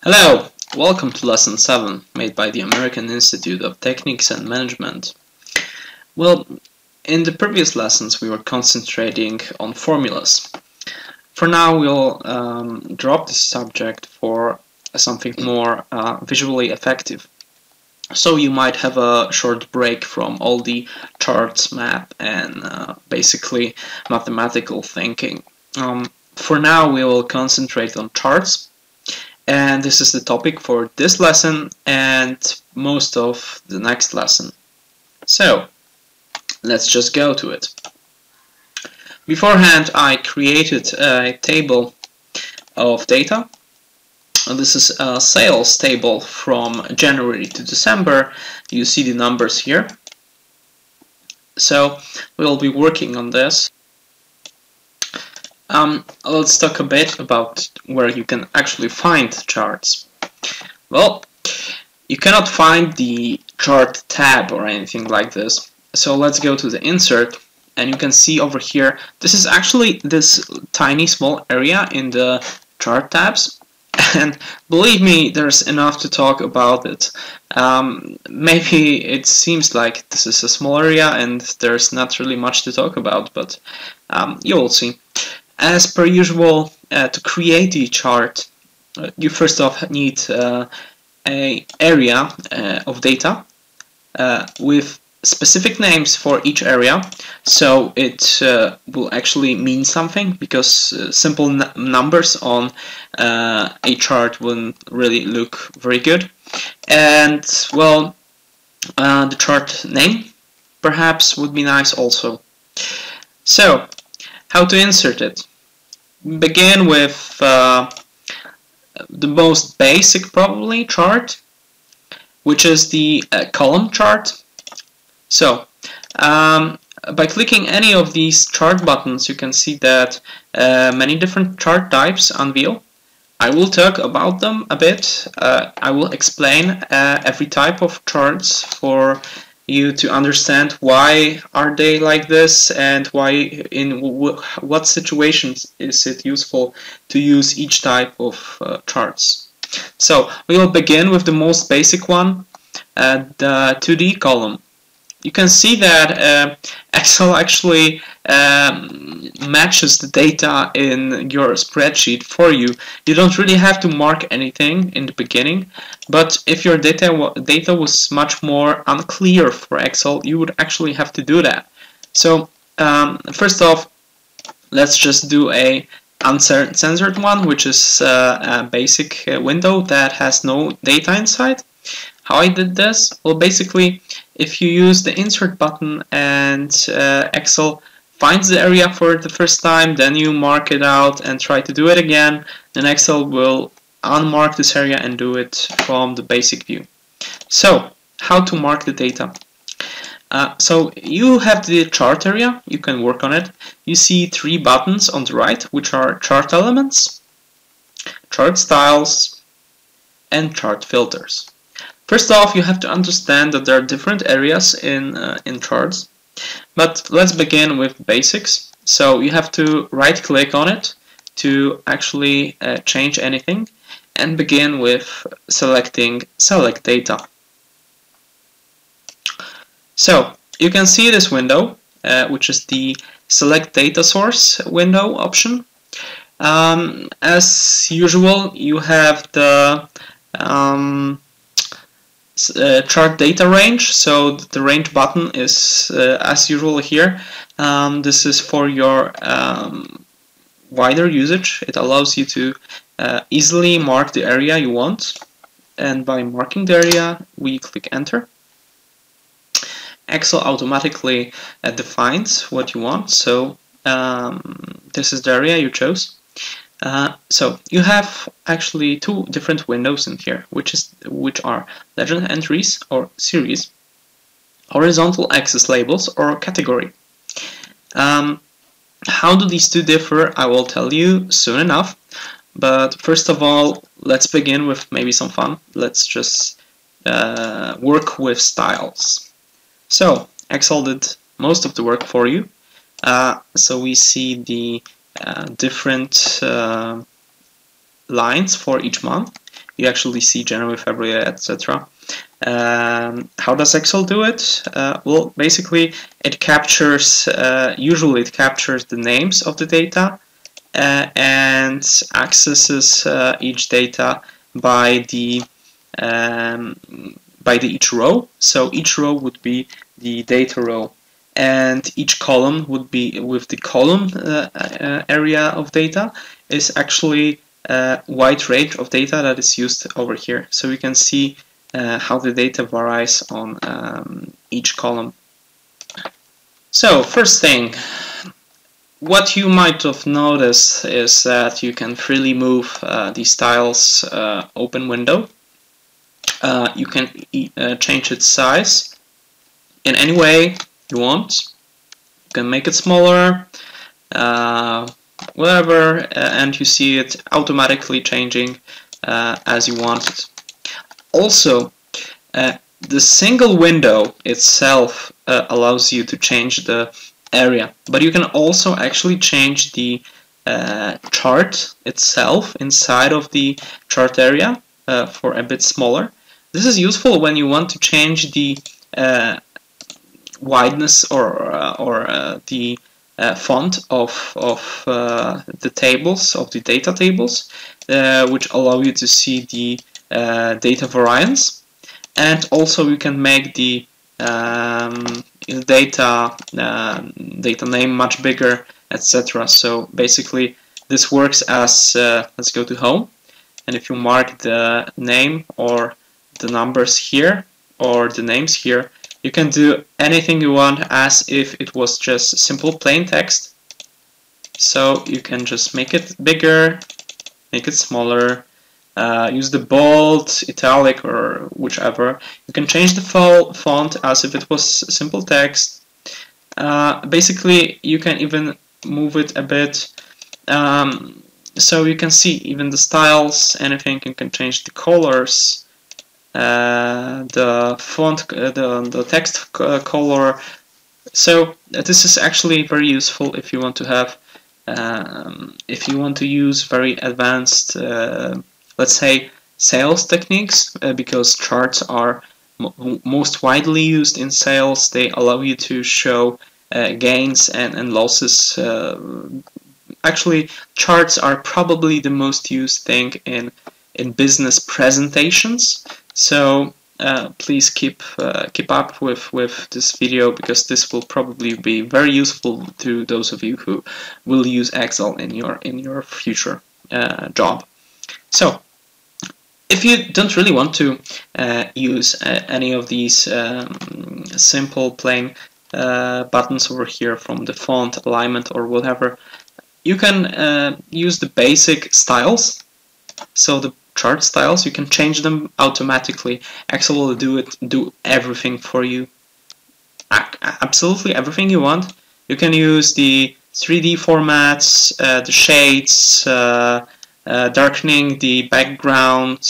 Hello, welcome to Lesson 7, made by the American Institute of Techniques and Management. Well, in the previous lessons we were concentrating on formulas. For now we'll drop this subject for something more visually effective. So you might have a short break from all the charts, map, and basically mathematical thinking. For now we will concentrate on charts. And this is the topic for this lesson and most of the next lesson. So, let's just go to it. Beforehand, I created a table of data. This is a sales table from January to December. You see the numbers here. So, we'll be working on this. Let's talk a bit about where you can actually find charts. Well, you cannot find the chart tab or anything like this. So let's go to the insert, and you can see over here, this is actually this tiny small area in the chart tabs. And believe me, there's enough to talk about it. Maybe it seems like this is a small area and there's not really much to talk about, but you will see. As per usual, to create the chart, you first off need an area of data with specific names for each area, so it will actually mean something, because simple numbers on a chart wouldn't really look very good. And well, the chart name perhaps would be nice also. So, how to insert it? Begin with the most basic probably chart, which is the column chart. So by clicking any of these chart buttons, you can see that many different chart types unveil. I will talk about them a bit. I will explain every type of charts for you to understand why are they like this, and why in what situations is it useful to use each type of charts. So we will begin with the most basic one, the 2D column. You can see that Excel actually matches the data in your spreadsheet for you. You don't really have to mark anything in the beginning, but if your data was much more unclear for Excel, you would actually have to do that. So first off, let's just do a uncensored one, which is a basic window that has no data inside. How I did this? Well, basically, if you use the insert button and Excel finds the area for the first time, then you mark it out and try to do it again, then Excel will unmark this area and do it from the basic view. So, how to mark the data? So you have the chart area, you can work on it. You see 3 buttons on the right, which are chart elements, chart styles, and chart filters. First off, you have to understand that there are different areas in charts, but let's begin with basics. So you have to right-click on it to actually change anything, and begin with selecting Select Data. So you can see this window, which is the Select Data Source window option. As usual, you have the chart data range, so the range button is as usual here. This is for your wider usage. It allows you to easily mark the area you want, and by marking the area we click enter. Excel automatically defines what you want, so this is the area you chose. So you have actually 2 different windows in here, which are legend entries or series, horizontal axis labels, or category. How do these 2 differ? I will tell you soon enough, but first of all, let's begin with maybe some fun. Let's just work with styles. So Excel did most of the work for you. So we see the different lines for each month. you actually see January, February, etc. How does Excel do it? Well, basically it captures, usually it captures the names of the data and accesses each data by the each row. So each row would be the data row, and each column would be with the column area of data is actually a wide range of data that is used over here. So you can see how the data varies on each column. So first thing, what you might have noticed is that you can freely move the styles open window. You can change its size in any way you want. You can make it smaller, whatever, and you see it automatically changing as you want it. Also, the single window itself allows you to change the area, but you can also actually change the chart itself inside of the chart area for a bit smaller. This is useful when you want to change the wideness or the font of the tables, of the data tables, which allow you to see the data variance, and also you can make the data name much bigger, etc. So basically this works as let's go to home, and if you mark the name or the numbers here or the names here, you can do anything you want as if it was just simple plain text. So you can just make it bigger, make it smaller, use the bold, italic, or whichever. You can change the font as if it was simple text. Basically, you can even move it a bit. So you can see even the styles, anything. You can change the colors, the font, the text color. So this is actually very useful if you want to have, if you want to use very advanced, let's say, sales techniques, because charts are most widely used in sales. They allow you to show gains and losses. Actually, charts are probably the most used thing in business presentations. So please keep up with this video, because this will probably be very useful to those of you who will use Excel in your future job. So if you don't really want to use any of these simple plain buttons over here from the font, alignment, or whatever, you can use the basic styles. So the chart styles, you can change them automatically. Excel will do everything for you. Absolutely everything you want. You can use the 3D formats, the shades, darkening the background,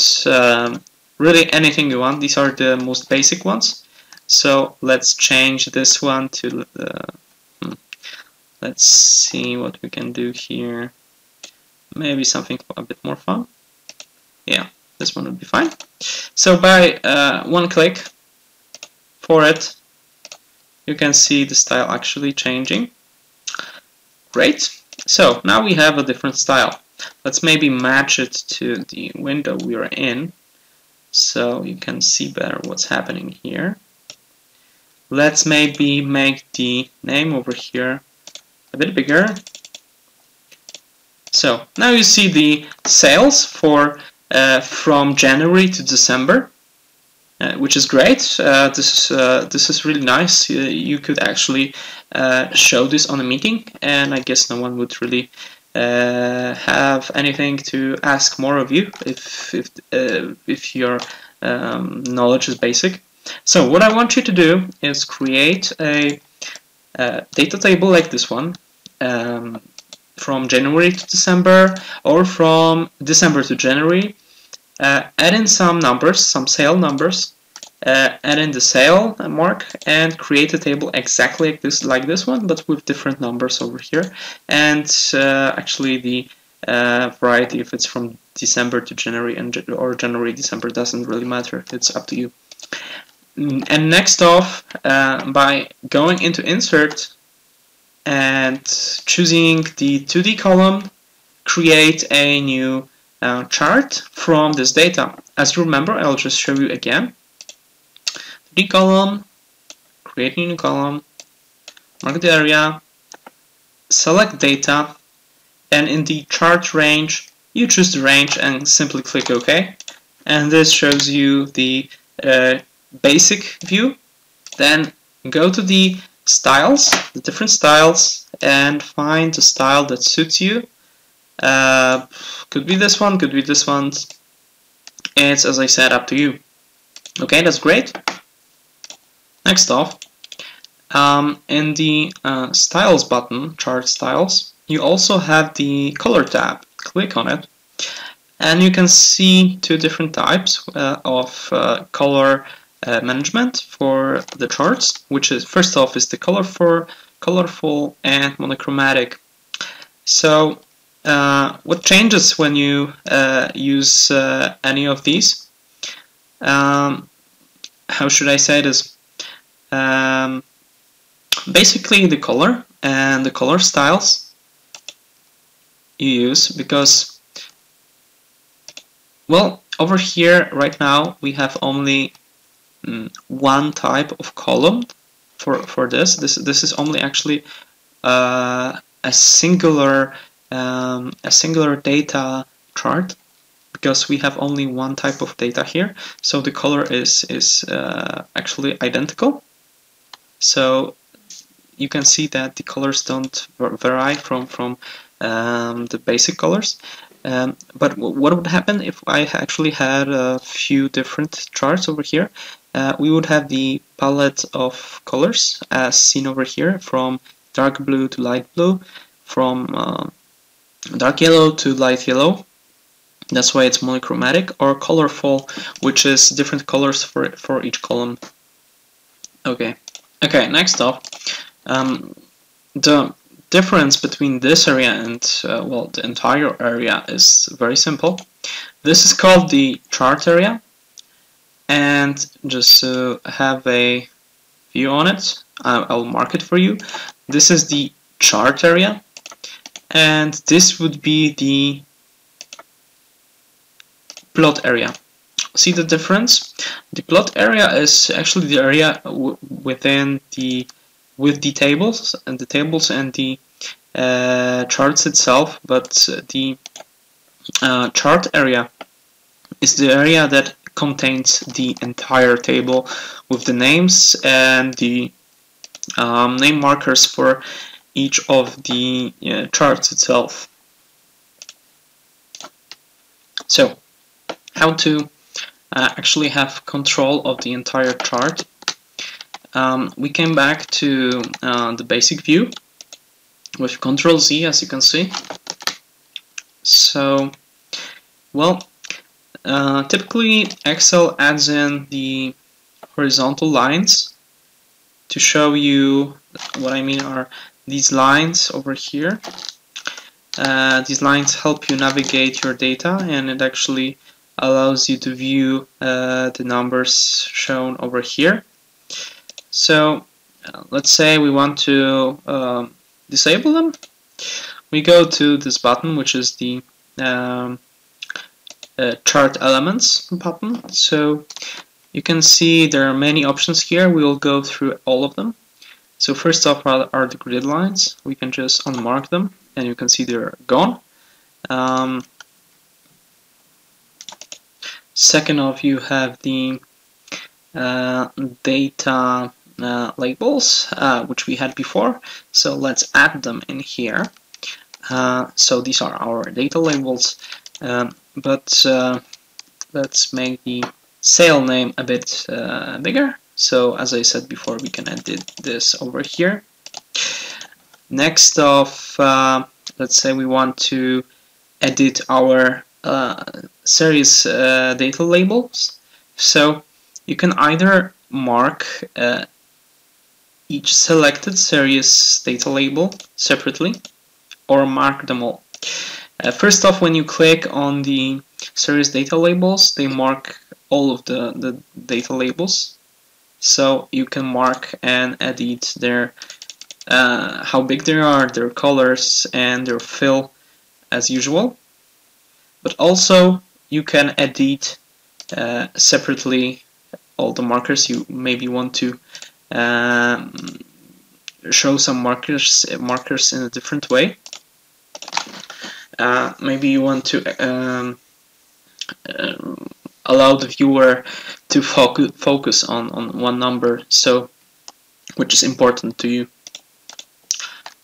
really anything you want. These are the most basic ones. So let's change this one to let's see what we can do here. Maybe something a bit more fun. Yeah, this one would be fine. So by one click for it, you can see the style actually changing. Great. So now we have a different style. Let's maybe match it to the window we are in, so you can see better what's happening here. Let's maybe make the name over here a bit bigger. So now you see the sales for from January to December, which is great. This is really nice. You could actually show this on a meeting, and I guess no one would really have anything to ask more of you if your knowledge is basic. So what I want you to do is create a data table like this one, from January to December, or from December to January. Add in some numbers, some sale numbers, add in the sale mark, and create a table exactly like this one, but with different numbers over here. And actually the variety, if it's from December to January or January December, doesn't really matter. It's up to you. And next off, by going into Insert and choosing the 2D column, create a new chart from this data. As you remember, I'll just show you again. 2D column, create a new column, mark the area, select data, and in the chart range, you choose the range and simply click OK. And this shows you the basic view. Then go to the styles, the different styles, and find the style that suits you. Could be this one, could be this one. It's, as I said, up to you. Okay, that's great. Next off, in the styles button, chart styles, you also have the color tab. Click on it, and you can see two different types of color management for the charts, which is, first off, is the colorful and monochromatic. So what changes when you use any of these? How should I say this? Basically the color and the color styles you use, because, well, over here right now we have only one type of column for this. This is only actually a singular data chart, because we have only one type of data here. So the color is actually identical. So you can see that the colors don't vary from the basic colors. But what would happen if I actually had a few different charts over here? We would have the palette of colors as seen over here, from dark blue to light blue, from dark yellow to light yellow. That's why it's monochromatic, or colorful, which is different colors for each column. Okay, next up, the difference between this area and well, the entire area is very simple. This is called the chart area, and just to have a view on it, I'll mark it for you. This is the chart area, and this would be the plot area. See the difference? The plot area is actually the area within the tables and the charts itself, but the chart area is the area that contains the entire table with the names and the name markers for each of the charts itself. So, how to actually have control of the entire chart? We came back to the basic view with Ctrl Z, as you can see. So, well, typically Excel adds in the horizontal lines to show you. What I mean are these lines over here. These lines help you navigate your data, and it actually allows you to view the numbers shown over here. So let's say we want to disable them. We go to this button, which is the chart elements button. So you can see there are many options here. We will go through all of them. So first off are the grid lines. We can just unmark them, and you can see they're gone. Second off, you have the data labels, which we had before. So let's add them in here. So these are our data labels, but let's make the sale name a bit bigger. So as I said before, we can edit this over here. Next off, let's say we want to edit our series data labels. So you can either mark each selected series data label separately, or mark them all. First off, when you click on the series data labels, they mark all of the data labels. So you can mark and edit their how big they are, their colors, and their fill as usual. But also you can edit separately all the markers. You maybe want to show some markers in a different way. Maybe you want to allow the viewer to focus on one number, so which is important to you.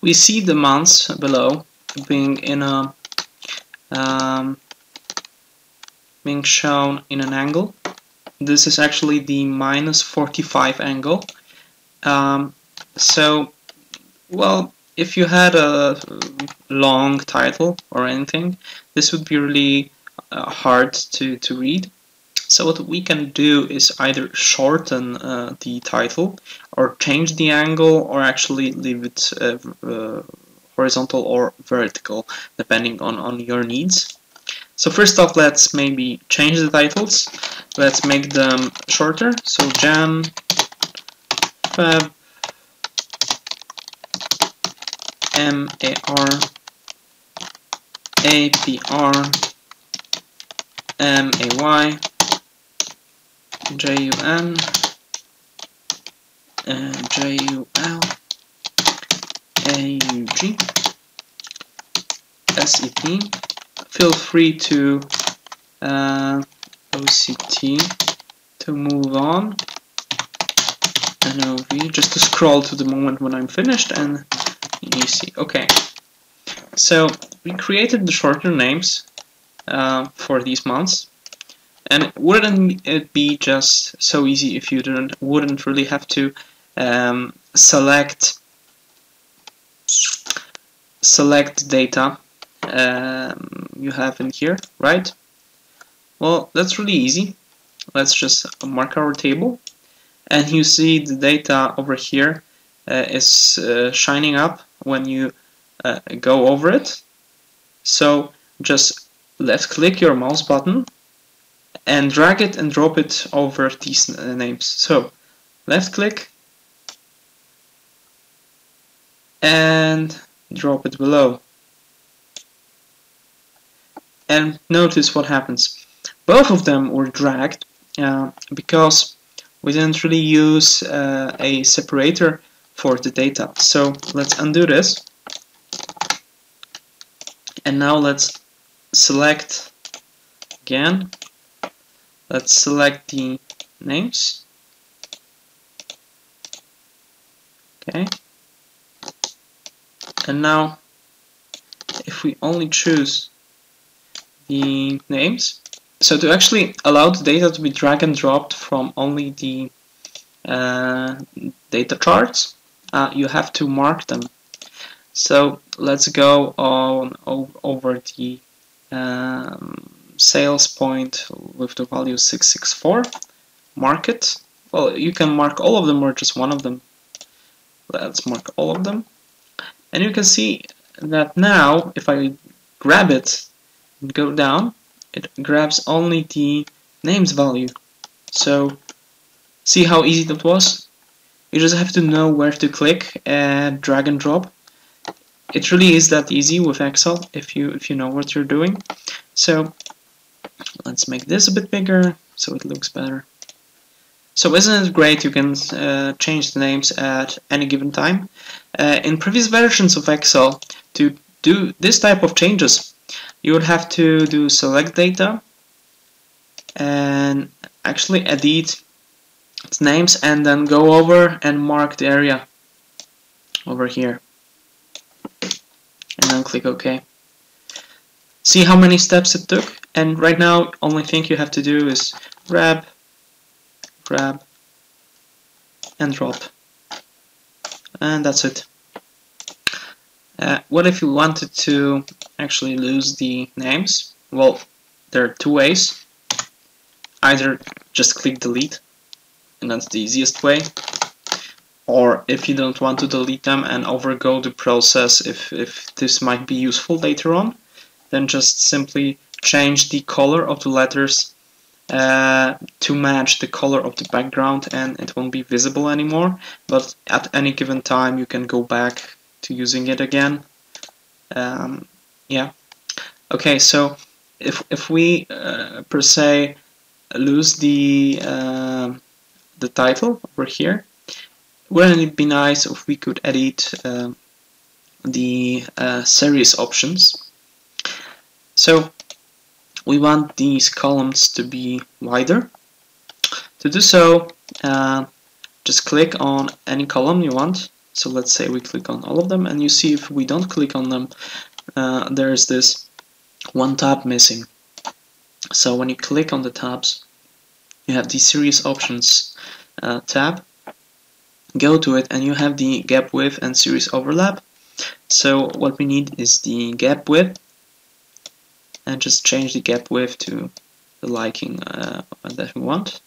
We see the months below being in a being shown in an angle. This is actually the -45 angle. So, well, if you had a long title or anything, this would be really hard to read. So what we can do is either shorten the title, or change the angle, or actually leave it horizontal or vertical, depending on your needs. So first off, let's maybe change the titles. Let's make them shorter. So Jan, Feb, MAR, APR, MAY, JUN, JUL, AUG, SEP. Feel free to OCT to move on, NOV, just to scroll to the moment when I'm finished, and EC. Okay, so we created the shorter names for these months, and wouldn't it be just so easy if you wouldn't really have to select data you have in here, right? Well, that's really easy. Let's just mark our table, and you see the data over here is shining up when you go over it. So just left click your mouse button and drag it and drop it over these names. So left click and drop it below. And notice what happens. Both of them were dragged because we didn't really use a separator for the data. So let's undo this. And now let's select again. Let's select the names. Okay. And now if we only choose the names, so to actually allow the data to be drag and dropped from only the data charts, you have to mark them. So let's go on over the sales point with the value 664, mark it. Well, you can mark all of them or just one of them. Let's mark all of them. And you can see that now if I grab it and go down, it grabs only the names value. So see how easy that was? You just have to know where to click and drag and drop. It really is that easy with Excel if you know what you're doing. So let's make this a bit bigger so it looks better. So isn't it great? You can change the names at any given time. In previous versions of Excel, to do this type of changes, you would have to do select data and actually edit its names and then go over and mark the area over here. And then click OK. See how many steps it took? And right now, only thing you have to do is grab, and drop. And that's it. What if you wanted to actually lose the names? Well, there are two ways. Either just click delete, and that's the easiest way. Or if you don't want to delete them and overgo the process, if this might be useful later on, then just simply change the color of the letters to match the color of the background, and it won't be visible anymore, but at any given time you can go back to using it again. Yeah. Okay, so if we per se lose the title over here, wouldn't it be nice if we could edit the series options? So we want these columns to be wider. To do so, just click on any column you want. So let's say we click on all of them, and you see if we don't click on them, there's this one tab missing. So when you click on the tabs, you have the series options tab. Go to it and you have the gap width and series overlap. So what we need is the gap width, and just change the gap width to the liking that we want.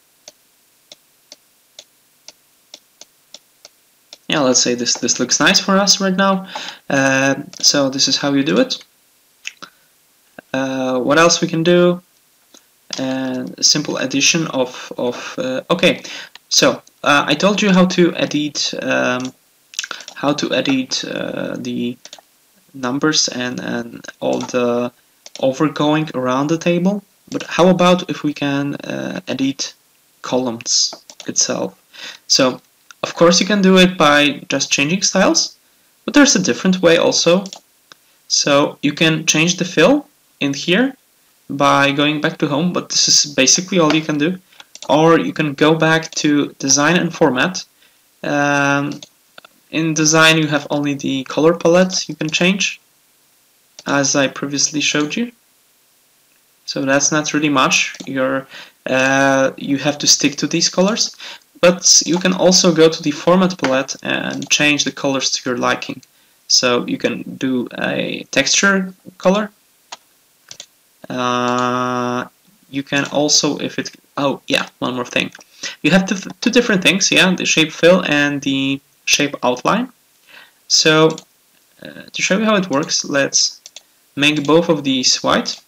Yeah, let's say this looks nice for us right now. So this is how you do it. What else we can do? A simple addition of okay. So I told you how to edit the numbers and all the overgoing around the table. But how about if we can edit columns itself? So of course you can do it by just changing styles, but there's a different way also. So you can change the fill in here by going back to home, but this is basically all you can do. Or you can go back to design and format. In design you have only the color palette you can change, as I previously showed you. So that's not really much. You have to stick to these colors, but you can also go to the format palette and change the colors to your liking. So you can do a texture color. You can also, oh yeah, one more thing. You have two different things, yeah, the shape fill and the shape outline. So to show you how it works, let's make both of these white.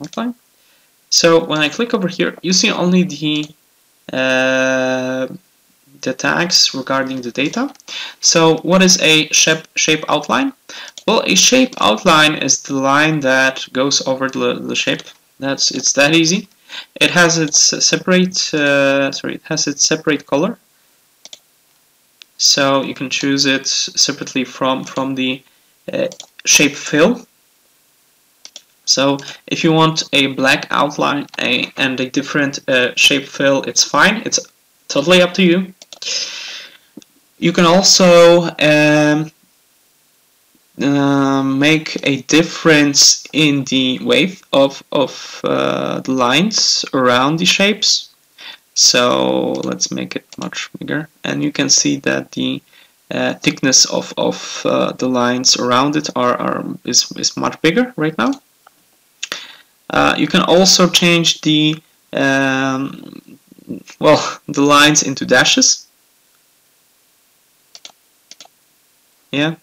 Outline. So when I click over here, you see only the tags regarding the data. So what is a shape outline? Well, a shape outline is the line that goes over the shape. It's that easy. It has its separate color. So you can choose it separately from the shape fill. So if you want a black outline and a different shape fill, it's fine. It's totally up to you. You can also make a difference in the width of the lines around the shapes. So let's make it much bigger, and you can see that the thickness of the lines around it is much bigger right now. You can also change the the lines into dashes. Yeah.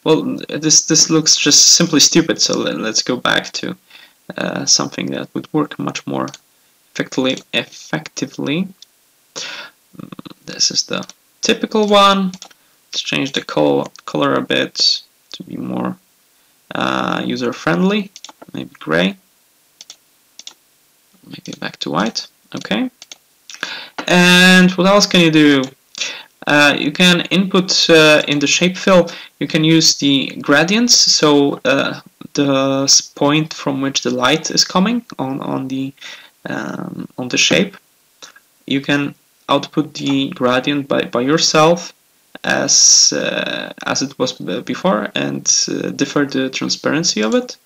Well, this looks just simply stupid, so let's go back to something that would work much more effectively. This is the typical one. Let's change the color a bit to be more user-friendly, maybe gray, maybe back to white. Okay. And what else can you do? You can input in the shape fill. You can use the gradients, so the point from which the light is coming on the shape. You can output the gradient by yourself as it was before, and differ the transparency of it.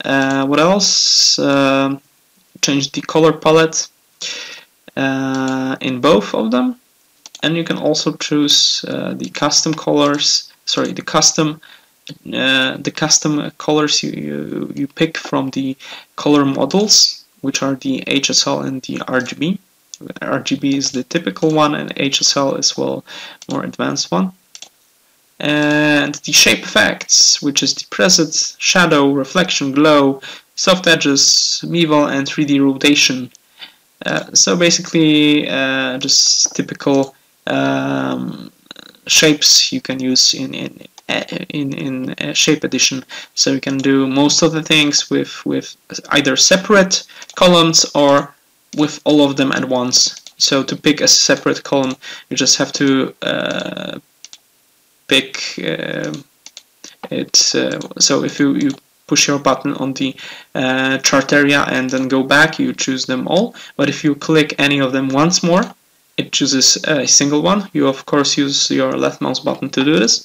What else? Change the color palette in both of them. And you can also choose the custom colors. Sorry, the custom colors you pick from the color models, which are the HSL and the RGB. RGB is the typical one, and HSL is more advanced one. and the shape effects, which is the preset, shadow, reflection, glow, soft edges, meval, and 3D rotation. So basically, just typical shapes you can use in Shape Edition. So you can do most of the things with either separate columns or with all of them at once. So to pick a separate column, you just have to pick it. So if you push your button on the chart area and then go back, you choose them all. But if you click any of them once more, it chooses a single one. You of course use your left mouse button to do this.